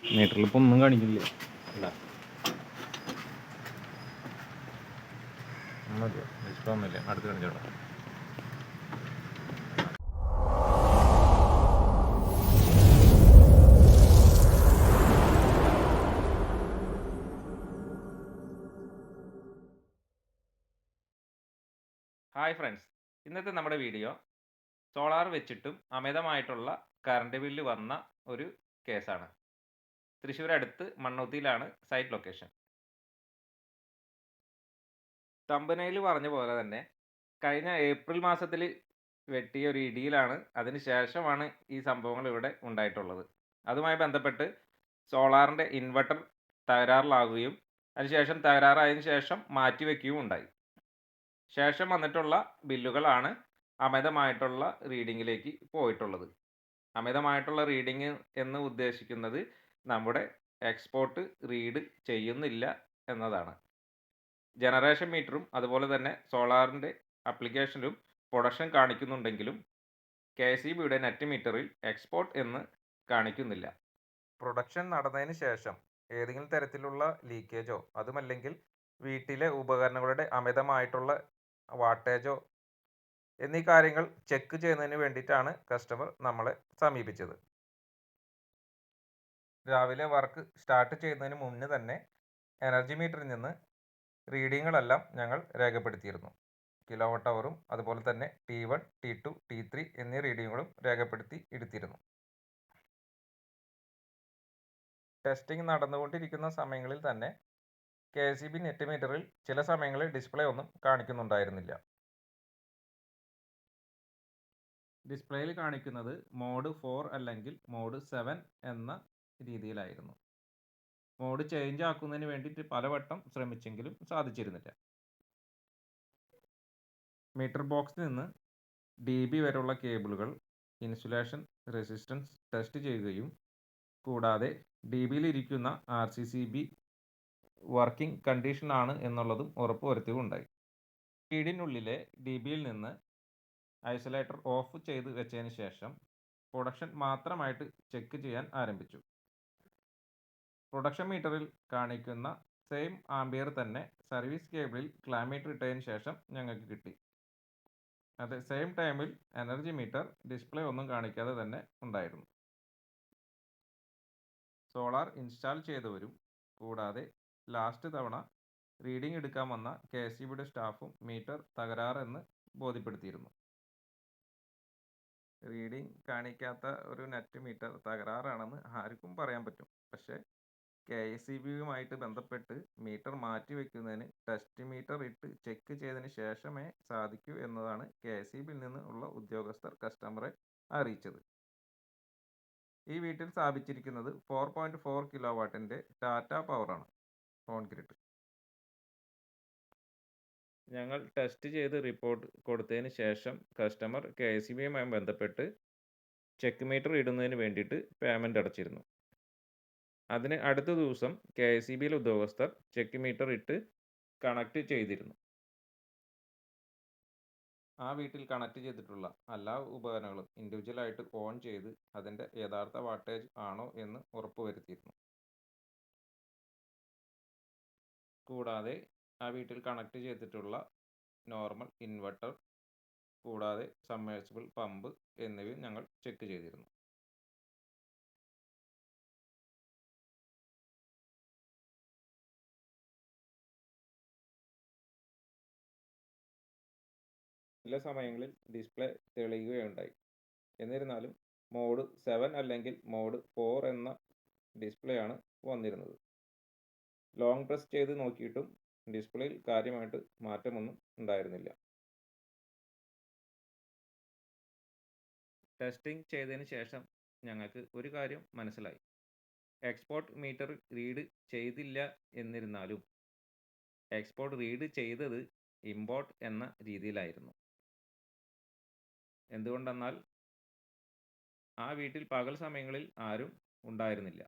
മീറ്ററിൽ ഇപ്പോൾ ഒന്നും കാണിക്കില്ല. ഒന്നുമില്ല, ഡിസ്പ്ലേ ഒന്നുമില്ല. അടുത്ത് കാണിച്ചോളാം. ഹായ് ഫ്രണ്ട്സ്, ഇന്നത്തെ നമ്മുടെ വീഡിയോ സോളാർ വെച്ചിട്ടും അമിതമായിട്ടുള്ള കറണ്ട് ബില്ല് വന്ന ഒരു കേസാണ്. തൃശ്ശൂർ അടുത്ത് മണ്ണുത്തിയിലാണ് സൈറ്റ് ലൊക്കേഷൻ. തമ്പനയിൽ പറഞ്ഞ പോലെ തന്നെ കഴിഞ്ഞ ഏപ്രിൽ മാസത്തിൽ വെട്ടിയ ഒരു ഇടിയിലാണ്, അതിന് ശേഷമാണ് ഈ സംഭവങ്ങൾ ഇവിടെ ഉണ്ടായിട്ടുള്ളത്. അതുമായി ബന്ധപ്പെട്ട് സോളാറിൻ്റെ ഇൻവെർട്ടർ തകരാറിലാകുകയും അതിനുശേഷം തകരാറായതിനു ശേഷം മാറ്റിവെക്കുകയും ഉണ്ടായി. ശേഷം വന്നിട്ടുള്ള ബില്ലുകളാണ് അമിതമായിട്ടുള്ള റീഡിങ്ങിലേക്ക് പോയിട്ടുള്ളത്. അമിതമായിട്ടുള്ള റീഡിങ് എന്ന് ഉദ്ദേശിക്കുന്നത് നമ്മുടെ എക്സ്പോർട്ട് റീഡ് ചെയ്യുന്നില്ല എന്നതാണ്. ജനറേഷൻ മീറ്ററും അതുപോലെ തന്നെ സോളാറിൻ്റെ ആപ്ലിക്കേഷനിലും പ്രൊഡക്ഷൻ കാണിക്കുന്നുണ്ടെങ്കിലും KCBയുടെ നെറ്റ് മീറ്ററിൽ എക്സ്പോർട്ട് എന്ന് കാണിക്കുന്നില്ല. പ്രൊഡക്ഷൻ നടന്നതിന് ശേഷം ഏതെങ്കിലും തരത്തിലുള്ള ലീക്കേജോ അതുമല്ലെങ്കിൽ വീട്ടിലെ ഉപകരണങ്ങളുടെ അമിതമായിട്ടുള്ള വാട്ടേജോ എന്നീ കാര്യങ്ങൾ ചെക്ക് ചെയ്യുന്നതിന് വേണ്ടിയിട്ടാണ് കസ്റ്റമർ നമ്മളെ സമീപിച്ചത്. രാവിലെ വർക്ക് സ്റ്റാർട്ട് ചെയ്യുന്നതിന് മുന്നേ തന്നെ എനർജി മീറ്ററിൽ നിന്ന് റീഡിങ്ങുകളെല്ലാം ഞങ്ങൾ രേഖപ്പെടുത്തിയിരുന്നു. കിലോവാട്ട് അവറും അതുപോലെ തന്നെ T1, T2, T3 എന്നീ റീഡിങ്ങുകളും രേഖപ്പെടുത്തി എടുത്തിരുന്നു. ടെസ്റ്റിംഗ് നടന്നുകൊണ്ടിരിക്കുന്ന സമയങ്ങളിൽ തന്നെ KCB നെറ്റ് മീറ്ററിൽ ചില സമയങ്ങളിൽ ഡിസ്പ്ലേ ഒന്നും കാണിക്കുന്നുണ്ടായിരുന്നില്ല. ഡിസ്പ്ലേയിൽ കാണിക്കുന്നത് മോഡ് 4 അല്ലെങ്കിൽ മോഡ് 7 എന്ന രീതിയിലായിരുന്നു. മോഡ് ചേഞ്ച് ആക്കുന്നതിന് വേണ്ടിയിട്ട് പലവട്ടം ശ്രമിച്ചെങ്കിലും സാധിച്ചിരുന്നില്ല. മീറ്റർ ബോക്സിൽ നിന്ന് DB വരെയുള്ള കേബിളുകൾ ഇൻസുലേഷൻ റെസിസ്റ്റൻസ് ടെസ്റ്റ് ചെയ്യുകയും കൂടാതെ DBയിൽ ഇരിക്കുന്ന RCCB വർക്കിംഗ് കണ്ടീഷനാണ് എന്നുള്ളതും ഉറപ്പുവരുത്തുകയുണ്ടായി. വീടിനുള്ളിലെ DBയിൽ നിന്ന് ഐസൊലേറ്റർ ഓഫ് ചെയ്ത് വെച്ചതിന് ശേഷം പ്രൊഡക്ഷൻ മാത്രമായിട്ട് ചെക്ക് ചെയ്യാൻ ആരംഭിച്ചു. പ്രൊഡക്ഷൻ മീറ്ററിൽ കാണിക്കുന്ന സെയിം ആംബിയർ തന്നെ സർവീസ് കേബിളിൽ ക്ലാമീറ്റർ ഇട്ടതിന് ശേഷം ഞങ്ങൾക്ക് കിട്ടി. അതെ സെയിം ടൈമിൽ എനർജി മീറ്റർ ഡിസ്പ്ലേ ഒന്നും കാണിക്കാതെ തന്നെ ഉണ്ടായിരുന്നു. സോളാർ ഇൻസ്റ്റാൾ ചെയ്തവരും കൂടാതെ ലാസ്റ്റ് തവണ റീഡിംഗ് എടുക്കാൻ വന്ന KCBയുടെ സ്റ്റാഫും മീറ്റർ തകരാറെന്ന് ബോധ്യപ്പെടുത്തിയിരുന്നു. റീഡിംഗ് കാണിക്കാത്ത ഒരു നെറ്റ് മീറ്റർ തകരാറാണെന്ന് ആർക്കും പറയാൻ പറ്റും. പക്ഷേ KCBയുമായിട്ട് ബന്ധപ്പെട്ട് മീറ്റർ മാറ്റി വയ്ക്കുന്നതിന് ടെസ്റ്റ് മീറ്റർ ഇട്ട് ചെക്ക് ചെയ്തതിന് ശേഷമേ സാധിക്കൂ എന്നതാണ് KCBയിൽ നിന്ന് ഉള്ള ഉദ്യോഗസ്ഥർ കസ്റ്റമറെ അറിയിച്ചത്. ഈ വീട്ടിൽ സ്ഥാപിച്ചിരിക്കുന്നത് 4.4 കിലോവാട്ടിൻ്റെ ടാറ്റ പവറാണ് ഓൺ ഗ്രിഡ്. ഞങ്ങൾ ടെസ്റ്റ് ചെയ്ത് റിപ്പോർട്ട് കൊടുത്തതിന് ശേഷം കസ്റ്റമർ KCBയുമായി ബന്ധപ്പെട്ട് ചെക്ക് മീറ്റർ ഇടുന്നതിന് വേണ്ടിയിട്ട് പേയ്മെൻറ്റ് അടച്ചിരുന്നു. അതിന് അടുത്ത ദിവസം KCBയിലെ ഉദ്യോഗസ്ഥർ ചെക്ക് മീറ്റർ ഇട്ട് കണക്ട് ചെയ്തിരുന്നു. ആ വീട്ടിൽ കണക്ട് ചെയ്തിട്ടുള്ള എല്ലാ ഉപകരണങ്ങളും ഇൻഡിവിജ്വലായിട്ട് ഓൺ ചെയ്ത് അതിൻ്റെ യഥാർത്ഥ വാട്ടേജ് ആണോ എന്ന് ഉറപ്പുവരുത്തിയിരുന്നു. കൂടാതെ ആ വീട്ടിൽ കണക്ട് ചെയ്തിട്ടുള്ള നോർമൽ ഇൻവെർട്ടർ കൂടാതെ സബ്മേഴ്സിബിൾ പമ്പ് എന്നിവയും ഞങ്ങൾ ചെക്ക് ചെയ്തിരുന്നു. ചില സമയങ്ങളിൽ ഡിസ്പ്ലേ തെളിയുകയുണ്ടായി. എന്നിരുന്നാലും മോഡ് 7 അല്ലെങ്കിൽ മോഡ് 4 എന്ന ഡിസ്പ്ലേ ആണ് വന്നിരുന്നത്. ലോങ് പ്രസ് ചെയ്ത് നോക്കിയിട്ടും ഡിസ്പ്ലേയിൽ കാര്യമായിട്ട് മാറ്റമൊന്നും ഉണ്ടായിരുന്നില്ല. ടെസ്റ്റിംഗ് ചെയ്തതിന് ശേഷം ഞങ്ങൾക്ക് ഒരു കാര്യം മനസ്സിലായി. എക്സ്പോർട്ട് മീറ്റർ റീഡ് ചെയ്തില്ല എന്നിരുന്നാലും എക്സ്പോർട്ട് റീഡ് ചെയ്തത് ഇമ്പോർട്ട് എന്ന രീതിയിലായിരുന്നു. എന്തുകൊണ്ടെന്നാൽ ആ വീട്ടിൽ പകൽ സമയങ്ങളിൽ ആരും ഉണ്ടായിരുന്നില്ല.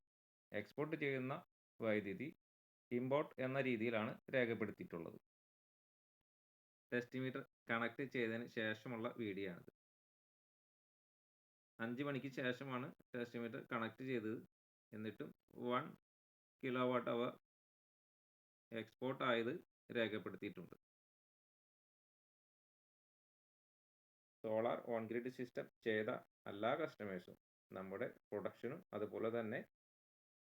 എക്സ്പോർട്ട് ചെയ്യുന്ന വൈദ്യുതി ഇമ്പോർട്ട് എന്ന രീതിയിലാണ് രേഖപ്പെടുത്തിയിട്ടുള്ളത്. ടെസ്റ്റ് മീറ്റർ കണക്ട് ചെയ്തതിന് ശേഷമുള്ള വീഡിയോ ആണിത്. 5 മണിക്ക് ശേഷമാണ് ടെസ്റ്റ് മീറ്റർ കണക്ട് ചെയ്തത്. എന്നിട്ടും 1 kWh എക്സ്പോർട്ട് ആയത് രേഖപ്പെടുത്തിയിട്ടുണ്ട്. സോളാർ ഓൺ ഗ്രിഡ് സിസ്റ്റം ചെയ്ത എല്ലാ കസ്റ്റമേഴ്സും നമ്മുടെ പ്രൊഡക്ഷനും അതുപോലെ തന്നെ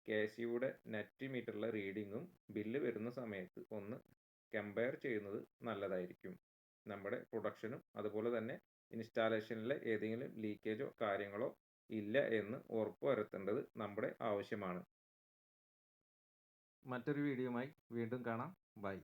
KSEയുടെ നെറ്റ് മീറ്ററിലെ റീഡിങ്ങും ബില്ല് വരുന്ന സമയത്ത് ഒന്ന് കമ്പയർ ചെയ്യുന്നത് നല്ലതായിരിക്കും. നമ്മുടെ പ്രൊഡക്ഷനും അതുപോലെ തന്നെ ഇൻസ്റ്റാളേഷനിലെ ഏതെങ്കിലും ലീക്കേജോ കാര്യങ്ങളോ ഇല്ല എന്ന് ഉറപ്പുവരുത്തേണ്ടത് നമ്മുടെ ആവശ്യമാണ്. മറ്റൊരു വീഡിയോയുമായി വീണ്ടും കാണാം. ബൈ.